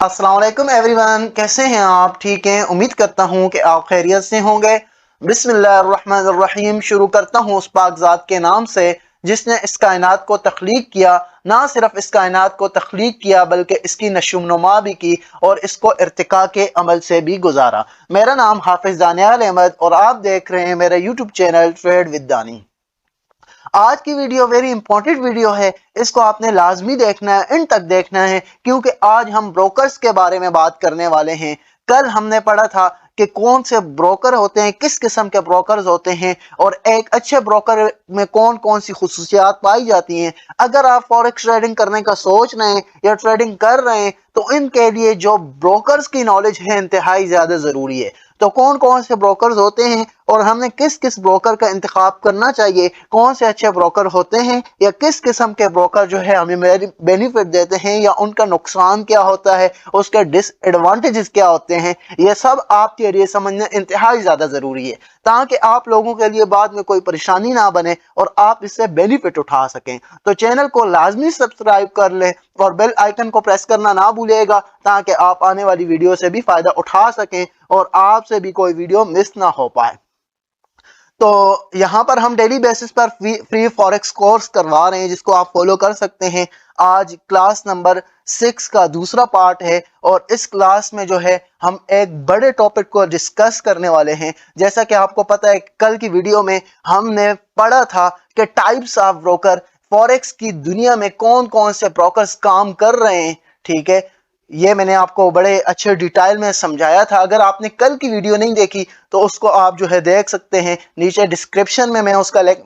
अस्सलाम वालेकुम एवरीवन, कैसे हैं आप? ठीक हैं, उम्मीद करता हूं कि आप खैरियत से होंगे। बिस्मिल्लाहिर्रहमानिर्रहीम। शुरू करता हूं उस पाक ज़ात के नाम से जिसने इस कायनात को तख्लीक किया। ना सिर्फ इस कायनात को तख्लीक किया बल्कि इसकी नशोनुमा भी की और इसको इर्तिका के अमल से भी गुजारा। मेरा नाम हाफिज दानियाल अहमद और आप देख रहे हैं मेरा यूट्यूब चैनल ट्रेड विद दानी। आज की वीडियो वेरी इंपॉर्टेंट वीडियो है। इसको आपने लाजमी देखना है, इन तक देखना है, क्योंकि आज हम ब्रोकर्स के बारे में बात करने वाले हैं। कल हमने पढ़ा था कि कौन से ब्रोकर होते हैं, किस किस्म के ब्रोकर्स होते हैं और एक अच्छे ब्रोकर में कौन कौन सी खुसूसियात पाई जाती हैं। अगर आप फॉरेक्स ट्रेडिंग करने का सोच रहे हैं या ट्रेडिंग कर रहे हैं तो इनके लिए जो ब्रोकर्स की नॉलेज है इंतहाई ज्यादा जरूरी है। तो कौन कौन से ब्रोकर्स होते हैं और हमें किस किस ब्रोकर का इंतखाब करना चाहिए, कौन से अच्छे ब्रोकर होते हैं या किस किस्म के ब्रोकर जो है हमें बेनिफिट देते हैं या उनका नुकसान क्या होता है, उसके डिसएडवांटेजेस क्या होते हैं, ये सब आपके लिए समझना इंतहाई ज्यादा जरूरी है ताकि आप लोगों के लिए बाद में कोई परेशानी ना बने और आप इससे बेनिफिट उठा सकें। तो चैनल को लाजमी सब्सक्राइब कर लें और बेल आइकन को प्रेस करना ना भूलिएगा ताकि आप आने वाली वीडियो से भी फायदा उठा सकें और आपसे भी कोई वीडियो मिस ना हो पाए। तो यहाँ पर हम डेली बेसिस पर फ्री फॉरेक्स कोर्स करवा रहे हैं जिसको आप फॉलो कर सकते हैं। आज क्लास नंबर 6 का दूसरा पार्ट है और इस क्लास में जो है हम एक बड़े टॉपिक को डिस्कस करने वाले हैं। जैसा कि आपको पता है कल की वीडियो में हमने पढ़ा था कि टाइप्स ऑफ ब्रोकर, फॉरेक्स की दुनिया में कौन कौन से ब्रोकर्स काम कर रहे हैं। ठीक है, ये मैंने आपको बड़े अच्छे डिटेल में समझाया था। अगर आपने कल की वीडियो नहीं देखी तो उसको आप जो है देख सकते हैं, नीचे डिस्क्रिप्शन में मैं उसका लिंक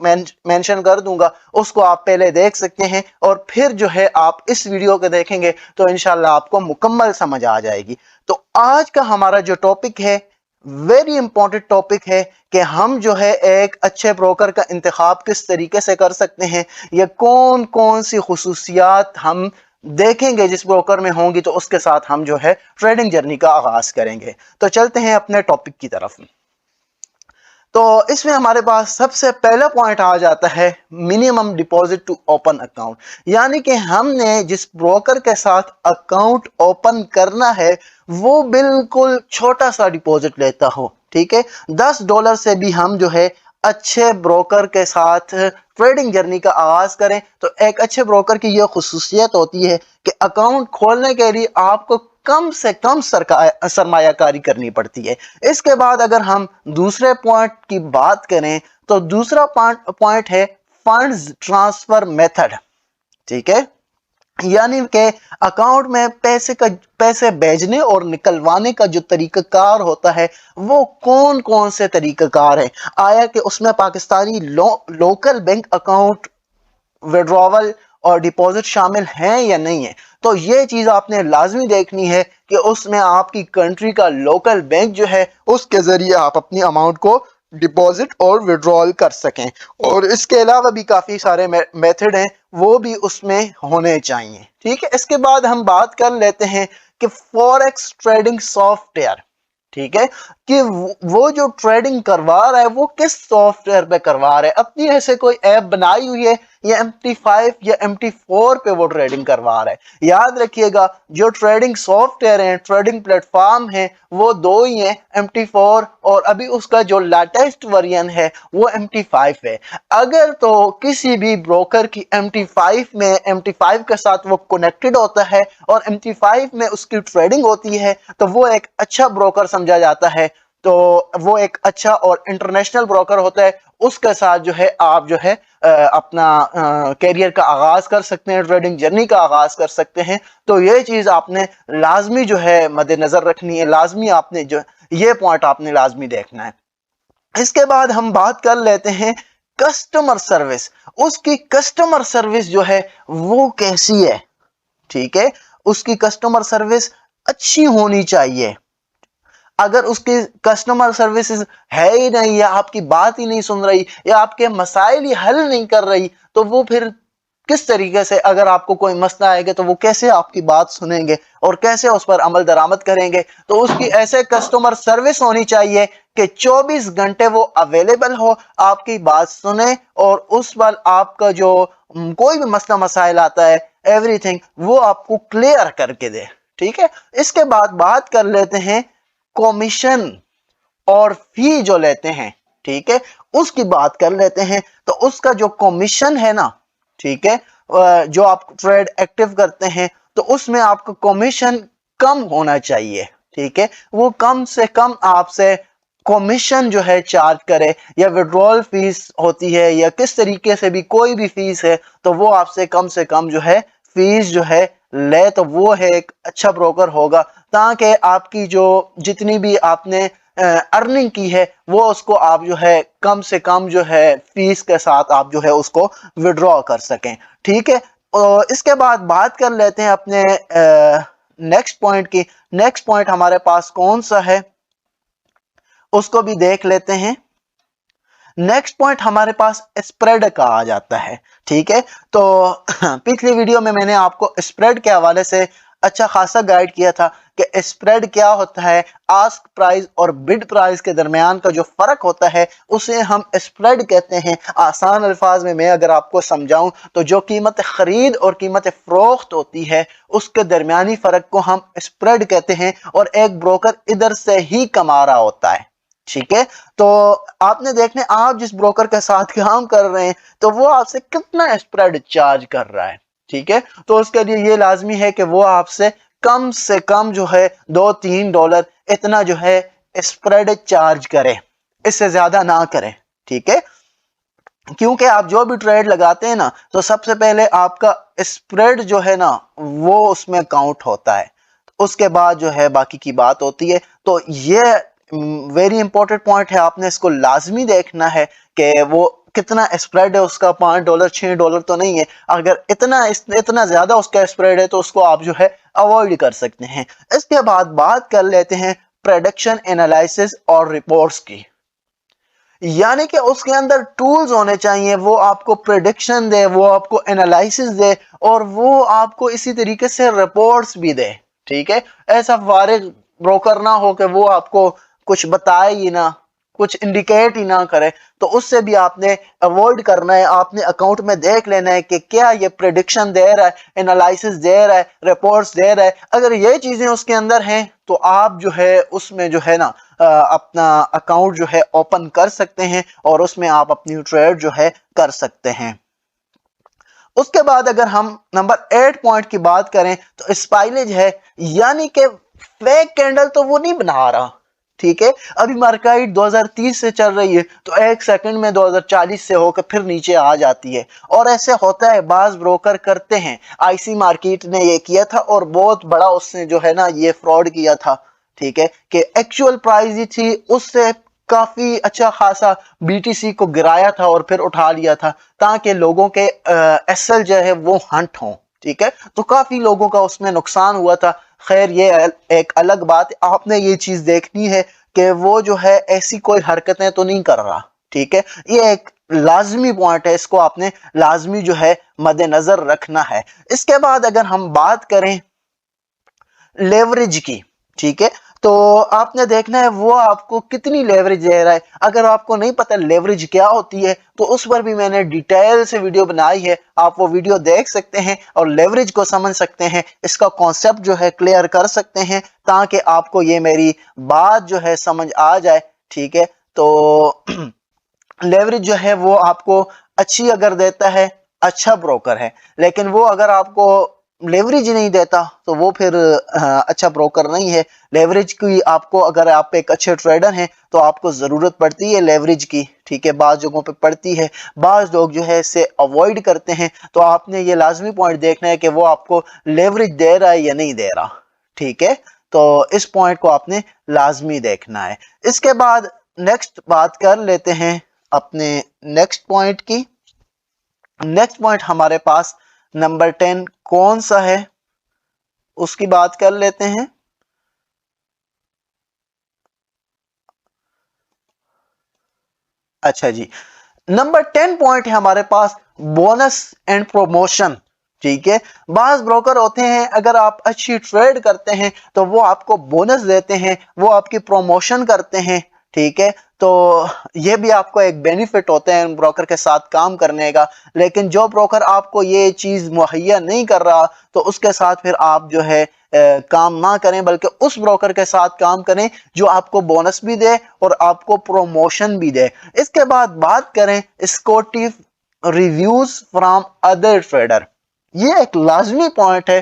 मेंशन कर दूंगा, उसको आप पहले देख सकते हैं और फिर जो है आप इस वीडियो को देखेंगे तो इंशाल्लाह आपको मुकम्मल समझ आ जाएगी। तो आज का हमारा जो टॉपिक है वेरी इंपॉर्टेंट टॉपिक है कि हम जो है एक अच्छे ब्रोकर का इंतखाब किस तरीके से कर सकते हैं, या कौन कौन सी खुसूसियात हम देखेंगे जिस ब्रोकर में होंगी तो उसके साथ हम जो है ट्रेडिंग जर्नी का आगाज करेंगे। तो चलते हैं अपने टॉपिक की तरफ। तो इसमें हमारे पास सबसे पहला पॉइंट आ जाता है minimum deposit to open account, यानी कि हमने जिस ब्रोकर के साथ अकाउंट ओपन करना है वो बिल्कुल छोटा सा डिपॉजिट लेता हो। ठीक है, $10 से भी हम जो है अच्छे ब्रोकर के साथ ट्रेडिंग जर्नी का आगाज करें। तो एक अच्छे ब्रोकर की यह खुसूसियत होती है कि अकाउंट खोलने के लिए आपको कम से कम सरमायाकारी करनी पड़ती है। इसके बाद अगर हम दूसरे पॉइंट की बात करें तो दूसरा पॉइंट है फंड्स ट्रांसफर मेथड। ठीक है, यानी कि अकाउंट में पैसे भेजने और निकलवाने का जो तरीकाकार होता है वो कौन कौन से तरीकाकार है। आया कि उसमें Pakistani local bank account withdrawal और डिपॉजिट शामिल हैं या नहीं है। तो ये चीज आपने लाजमी देखनी है कि उसमें आपकी कंट्री का लोकल बैंक जो है उसके जरिए आप अपनी अमाउंट को डिपॉजिट और विड्रॉल कर सकें। और इसके अलावा भी काफी सारे मेथड हैं वो भी उसमें होने चाहिए। ठीक है, इसके बाद हम बात कर लेते हैं कि फॉरेक्स ट्रेडिंग सॉफ्टवेयर। ठीक है, कि वो जो ट्रेडिंग करवा रहा है वो किस सॉफ्टवेयर पे करवा रहा है, अपनी ऐसे कोई ऐप बनाई हुई है या MT5 या MT4 पे वो ट्रेडिंग करवा रहा है। याद रखिएगा जो ट्रेडिंग सॉफ्टवेयर है, ट्रेडिंग प्लेटफॉर्म है, वो दो ही हैं, MT4 और अभी उसका जो लेटेस्ट वर्जन है वो MT5 है। अगर तो किसी भी ब्रोकर की MT5 के साथ वो कनेक्टेड होता है और MT5 में उसकी ट्रेडिंग होती है तो वो एक अच्छा ब्रोकर समझा जाता है। तो वो एक अच्छा और इंटरनेशनल ब्रोकर होता है, उसके साथ जो है आप जो है अपना कैरियर का आगाज कर सकते हैं, ट्रेडिंग जर्नी का आगाज कर सकते हैं। तो ये चीज आपने लाजमी जो है मद्देनजर रखनी है, लाजमी आपने जो ये पॉइंट आपने लाजमी देखना है। इसके बाद हम बात कर लेते हैं कस्टमर सर्विस। उसकी कस्टमर सर्विस जो है वो कैसी है। ठीक है, उसकी कस्टमर सर्विस अच्छी होनी चाहिए। अगर उसकी कस्टमर सर्विसेज है ही नहीं या आपकी बात ही नहीं सुन रही या आपके मसाइल ही हल नहीं कर रही तो वो फिर किस तरीके से, अगर आपको कोई मसला आएगा तो वो कैसे आपकी बात सुनेंगे और कैसे उस पर अमल दरामद करेंगे। तो उसकी ऐसे कस्टमर सर्विस होनी चाहिए कि 24 घंटे वो अवेलेबल हो, आपकी बात सुने और उस पर आपका जो कोई भी मसला मसाइल आता है एवरीथिंग वो आपको क्लियर करके दे। ठीक है। इसके बाद बात कर लेते हैं कमीशन और फी जो लेते हैं, ठीक है, उसकी बात कर लेते हैं। तो उसका जो कमीशन है ना, ठीक है, जो आप ट्रेड एक्टिव करते हैं तो उसमें आपका कमीशन कम होना चाहिए, ठीक है। वो कम से कम आपसे कमीशन जो है चार्ज करे, या विड्रॉल फीस होती है या किस तरीके से भी कोई भी फीस है, तो वो आपसे कम से कम जो है फीस जो है ले, तो वो है एक अच्छा ब्रोकर होगा, ताकि आपकी जो जितनी भी आपने अर्निंग की है वो उसको आप जो है कम से कम जो है फीस के साथ आप जो है उसको विड्रॉ कर सकें, ठीक है। और इसके बाद बात कर लेते हैं अपने नेक्स्ट पॉइंट की। नेक्स्ट पॉइंट हमारे पास कौन सा है उसको भी देख लेते हैं। नेक्स्ट पॉइंट हमारे पास स्प्रेड का आ जाता है, ठीक है। तो पिछली वीडियो में मैंने आपको स्प्रेड के हवाले से अच्छा खासा गाइड किया था कि स्प्रेड क्या होता है, आस्क प्राइस और बिड प्राइस के दरमियान का जो फर्क होता है उसे हम स्प्रेड कहते हैं। आसान अल्फाज में मैं अगर आपको समझाऊं तो जो कीमत खरीद और कीमत फरोख्त होती है उसके दरमियानी फर्क को हम स्प्रेड कहते हैं, और एक ब्रोकर इधर से ही कमा रहा होता है, ठीक है। तो आपने देखने आप जिस ब्रोकर के साथ काम कर रहे हैं तो वो आपसे कितना स्प्रेड चार्ज कर रहा है, ठीक है। तो उसके लिए ये लाजमी है कि वो आपसे कम से कम जो है $2-3 इतना जो है स्प्रेड चार्ज करे, इससे ज्यादा ना करें, ठीक है। क्योंकि आप जो भी ट्रेड लगाते हैं ना तो सबसे पहले आपका स्प्रेड जो है ना वो उसमें काउंट होता है, उसके बाद जो है बाकी की बात होती है। तो ये वेरी इंपॉर्टेंट पॉइंट है, आपने इसको लाजमी देखना है कि वो कितना स्प्रेड है उसका, $5 $6 तो नहीं है। अगर इतना ज्यादा उसका स्प्रेड है तो उसको आप जो है अवॉइड कर सकते हैं। इसके बाद बात कर लेते हैं प्रेडिक्शन एनालिसिस और रिपोर्ट्स की, यानी कि उसके अंदर टूल्स होने चाहिए, वो आपको प्रेडिक्शन दे, वो आपको एनालिसिस दे, और वो आपको इसी तरीके से रिपोर्ट्स भी दे, ठीक है। ऐसा फारिग ब्रोकर ना हो कि वो आपको कुछ बताए ही ना, कुछ इंडिकेट ही ना करे। तो उससे भी आपने अवॉइड करना है, आपने अकाउंट में देख लेना है कि क्या ये प्रेडिक्शन दे रहा है, एनालिसिस दे रहा है, रिपोर्ट्स दे रहा है। अगर ये चीजें उसके अंदर हैं तो आप जो है उसमें जो है ना अपना अकाउंट जो है ओपन कर सकते हैं और उसमें आप अपनी ट्रेड जो है कर सकते हैं। उसके बाद अगर हम नंबर 8 पॉइंट की बात करें तो स्पाइलेज है, यानी कि फेक कैंडल तो वो नहीं बना रहा, ठीक है। अभी मार्केट 2030 से चल रही है तो एक सेकंड में 2040 से होकर फिर नीचे आ जाती है, और ऐसे होता है, बाज ब्रोकर करते हैं। आईसी मार्केट ने ये किया था और बहुत बड़ा उसने जो है ना ये फ्रॉड किया था, ठीक है, कि एक्चुअल प्राइस ही थी उससे काफी अच्छा खासा बीटीसी को गिराया था और फिर उठा लिया था ताकि लोगों के एसएल जो है वो हंट हो, ठीक है। तो काफी लोगों का उसमें नुकसान हुआ था। खैर ये एक अलग बात, आपने ये चीज देखनी है कि वो जो है ऐसी कोई हरकतें तो नहीं कर रहा, ठीक है। ये एक लाजमी पॉइंट है, इसको आपने लाजमी जो है मद्देनजर रखना है। इसके बाद अगर हम बात करें लेवरेज की, ठीक है, तो आपने देखना है वो आपको कितनी लेवरेज दे रहा है। अगर आपको नहीं पता लेवरेज क्या होती है तो उस पर भी मैंने डिटेल से वीडियो बनाई है, आप वो वीडियो देख सकते हैं और लेवरेज को समझ सकते हैं, इसका कॉन्सेप्ट जो है क्लियर कर सकते हैं, ताकि आपको ये मेरी बात जो है समझ आ जाए, ठीक है। तो लेवरेज जो है वो आपको अच्छी अगर देता है, अच्छा ब्रोकर है। लेकिन वो अगर आपको लेवरेज नहीं देता तो वो फिर अच्छा ब्रोकर नहीं है। लेवरेज की आपको, अगर आप एक अच्छे ट्रेडर हैं तो आपको ज़रूरत पड़ती है लेवरेज की, ठीक है। बाज़ जगहों पे पड़ती है, बाज़ लोग जो है इसे अवॉइड करते हैं। तो आपने ये लाजमी पॉइंट देखना है कि वो आपको लेवरेज दे रहा है या नहीं दे रहा, ठीक है। तो इस पॉइंट को आपने लाजमी देखना है। इसके बाद नेक्स्ट बात कर लेते हैं अपने नेक्स्ट पॉइंट की। नेक्स्ट पॉइंट हमारे पास नंबर 10 कौन सा है उसकी बात कर लेते हैं। अच्छा जी, नंबर 10 पॉइंट है हमारे पास बोनस एंड प्रमोशन, ठीक है। बाज ब्रोकर होते हैं, अगर आप अच्छी ट्रेड करते हैं तो वो आपको बोनस देते हैं, वो आपकी प्रमोशन करते हैं, ठीक है। तो ये भी आपको एक बेनिफिट होता है ब्रोकर के साथ काम करने का। लेकिन जो ब्रोकर आपको ये चीज़ मुहैया नहीं कर रहा तो उसके साथ फिर आप जो है काम ना करें, बल्कि उस ब्रोकर के साथ काम करें जो आपको बोनस भी दे और आपको प्रमोशन भी दे। इसके बाद बात करें स्कोटिव रिव्यूज फ्रॉम अदर ट्रेडर। ये एक लाजमी पॉइंट है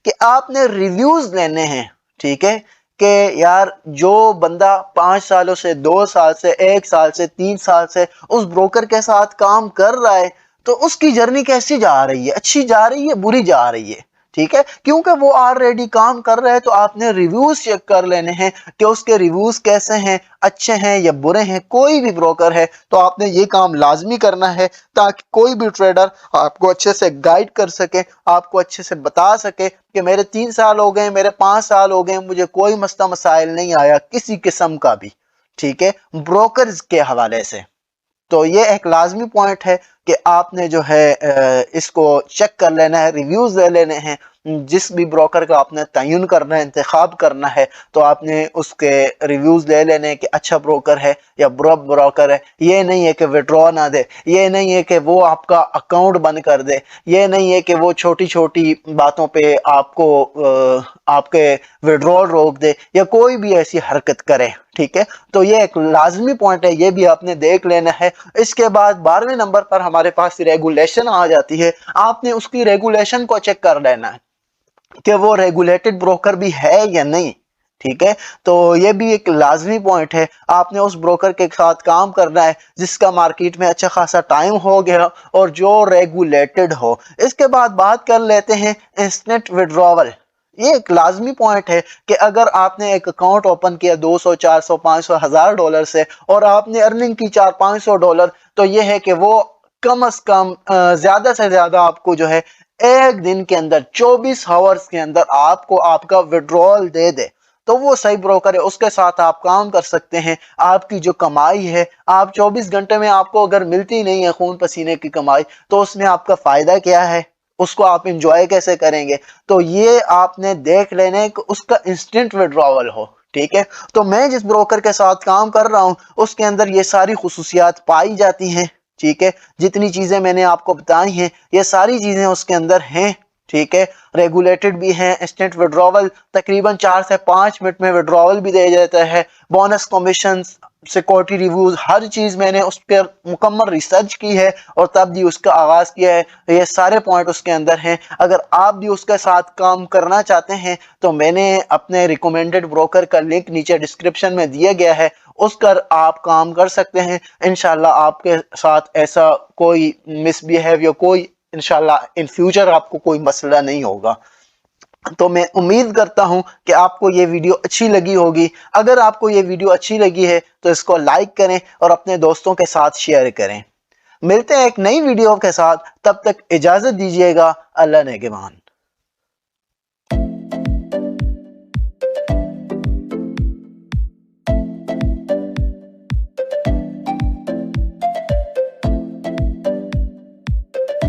कि आपने रिव्यूज लेने हैं, ठीक है, कि यार जो बंदा 5 सालों से, 2 साल से, 1 साल से, 3 साल से उस ब्रोकर के साथ काम कर रहा है तो उसकी जर्नी कैसी जा रही है, अच्छी जा रही है, बुरी जा रही है, ठीक है, क्योंकि वो ऑलरेडी काम कर रहा है। तो आपने रिव्यूज चेक कर लेने हैं कि उसके रिव्यूज कैसे हैं, अच्छे हैं या बुरे हैं। कोई भी ब्रोकर है तो आपने ये काम लाजमी करना है ताकि कोई भी ट्रेडर आपको अच्छे से गाइड कर सके, आपको अच्छे से बता सके कि मेरे 3 साल हो गए, मेरे 5 साल हो गए, मुझे कोई मसला मसाइल नहीं आया किसी किस्म का भी, ठीक है, ब्रोकर्स के हवाले से। तो ये एक लाजमी पॉइंट है कि आपने जो है इसको चेक कर लेना है, रिव्यूज ले लेने हैं। जिस भी ब्रोकर का आपने तयन करना है, इंतखाब करना है, तो आपने उसके रिव्यूज ले लेने हैं कि अच्छा ब्रोकर है या बुरा ब्रोकर है। ये नहीं है कि विड्रॉ ना दे, ये नहीं है कि वो आपका अकाउंट बंद कर दे, ये नहीं है कि वो छोटी छोटी बातों पे आपको आपके विड्रॉल रोक दे या कोई भी ऐसी हरकत करे, ठीक है। तो ये एक लाजमी पॉइंट है, ये भी आपने देख लेना है। इसके बाद 12वें नंबर पर हमारे पास रेगुलेशन आ जाती है। आपने उसकी रेगुलेशन को चेक कर लेना है कि वो रेगुलेटेड ब्रोकर भी है या नहीं, ठीक है। तो ये भी एक लाजमी पॉइंट है। आपने उस ब्रोकर के साथ काम करना है जिसका मार्केट में अच्छा खासा टाइम हो गया और जो रेगुलेटेड हो। इसके बाद बात कर लेते हैं इंस्टेंट विड्रॉवल। ये एक लाजमी पॉइंट है कि अगर आपने एक अकाउंट ओपन किया 200, 400, 500, $1000 से और आपने अर्निंग की $400-500, तो ये है कि वो कम से कम ज्यादा से ज्यादा आपको जो है एक दिन के अंदर 24 आवर्स के अंदर आपको आपका विड्रॉल दे दे, तो वो सही ब्रोकर है, उसके साथ आप काम कर सकते हैं। आपकी जो कमाई है, आप 24 घंटे में आपको अगर मिलती नहीं है खून पसीने की कमाई, तो उसमें आपका फायदा क्या है, उसको आप इंजॉय कैसे करेंगे। तो ये आपने देख लेने कि उसका इंस्टेंट विड्रॉवल हो, ठीक है। तो मैं जिस ब्रोकर के साथ काम कर रहा हूं उसके अंदर ये सारी खुसूसियात पाई जाती हैं, ठीक है। जितनी चीजें मैंने आपको बताई हैं ये सारी चीजें उसके अंदर हैं, ठीक है। रेगुलेटेड भी है, इंस्टेंट विड्रॉवल तकरीबन 4 से 5 मिनट में विड्रॉवल भी दे जाता है, बोनस कमीशन, सिक्योरिटी रिव्यूज, हर चीज मैंने उस पर मुकम्मल रिसर्च की है और तब भी उसका आगाज किया है। ये सारे पॉइंट उसके अंदर हैं। अगर आप भी उसके साथ काम करना चाहते हैं तो मैंने अपने रिकमेंडेड ब्रोकर का लिंक नीचे डिस्क्रिप्शन में दिया गया है, उस पर आप काम कर सकते हैं। इंशाल्लाह आपके साथ ऐसा कोई मिसबिहेव या कोई इंशाल्लाह इन फ्यूचर आपको कोई मसला नहीं होगा। तो मैं उम्मीद करता हूं कि आपको ये वीडियो अच्छी लगी होगी। अगर आपको ये वीडियो अच्छी लगी है तो इसको लाइक करें और अपने दोस्तों के साथ शेयर करें। मिलते हैं एक नई वीडियो के साथ, तब तक इजाजत दीजिएगा। अल्लाह नेगेबान।